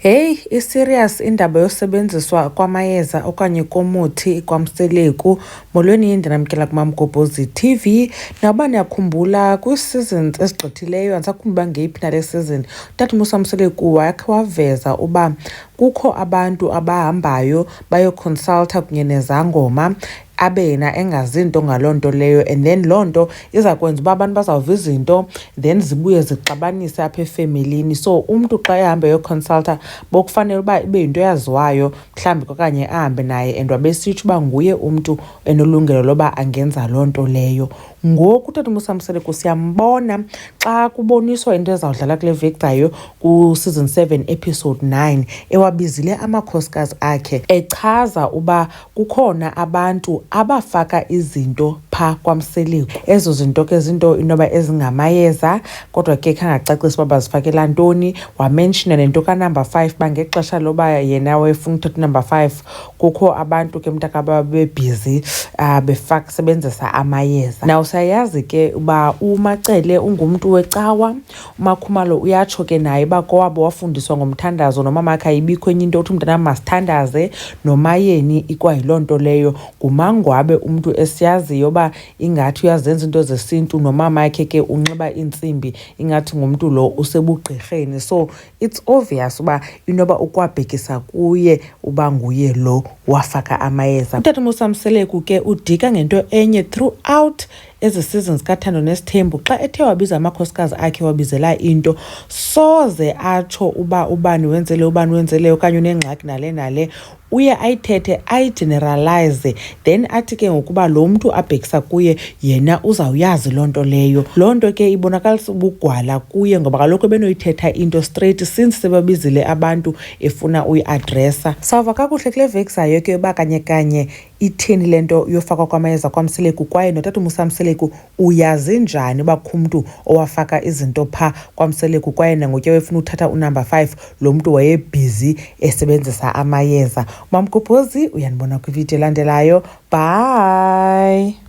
Hey, serious indaba yosebenziswa kwamayeza okanye komuthi kwaMseleku. Molweni ndinamkela kuMamgobhozi TV. Nawuba niyakhumbula kwi-seasons ezigqithileyo, andisakhumbula ngeyiphi nale season, Utata Mseleku wakhe waveza uba kukho abantu abahambayo bayoconsulta kunye nezangoma abe yena engazi nto ngaloo nto leyo, and then loo nto iza kwenza uba abantu bazawuva izinto then zibuye zixabanise apha efemelini. So umntu xa ehamba eyoconsulta bokufanele uba ibe yinto eyaziwayo, mhlawumbi okanye ahambe naye and wabesitsho uba nguye umntu enolungelo loba angenza loo nto leyo. Ngoku Utata Mseleku siyambona xa kuboniswa into ezawudlala kule veki ku-season 7 episode 9 ewabizile amakhosikazi akhe echaza uba kukhona abantu abafaka izinto phaa kwaMseleku. Ezo zinto ke zinto inoba ezingamayeza, kodwa ke khangacacisa uba bazifakela ntoni. Wamenshina nento kanumber 5 uba ngexesha loba yena wayefuna uthatha unumber 5 kukho abantu ke mntakaba bebhizi sebenzisa amayeza. Now siyayazi ke uba uMacele ungumntu wecawa, uMakhumalo uyatsho ke naye uba kowabo wafundiswa ngomthandazo, nomamakhe ayibikho enye into uthi umntanam masithandaze, nomayeni ikwayiloo nto leyo. Ngumangwabe umntu esiyaziyo uba ingathi uyazenza into zesintu, nomamakhe ke unxiba iintsimbi ingathi ngumntu lo usebugqirheni. So it's obvious uba inoba ukwabhekisa kuye uba nguye lo wafaka amayeza. Utata Mseleku ke udika ngento enye throughout ezi seasons kaUthando Nes'thembu. Xa ethe wabiza amakhosikazi akhe wabizela into, soze atsho uba ubani wenzele ubani wenzele okanye unengxaki nale uye ayithethe ayigeneralize, then athi ke ngokuba lo mntu abhekisa kuye yena uzawuyazi loo nto leyo. Loo nto ke ibonakalisa ubugwala kuye, ngoba kaloku ebenoyithetha into straight since sebabizile abantu efuna uyiadresa. Sawuva kakuhle kule veki zayo ke uba kanye ithini le nto yofakwa kwamayeza kwaMseleku, kwaye noTata Mseleku uyazi njani uba kukho umntu owafaka izinto phaa kwaMseleku, kwaye nangotya wefuna uthatha unumber 5 lo mntu wayebhizi esebenzisa amayeza. Mamgobhozi, uyanibona kwividiyo elandelayo. Bye.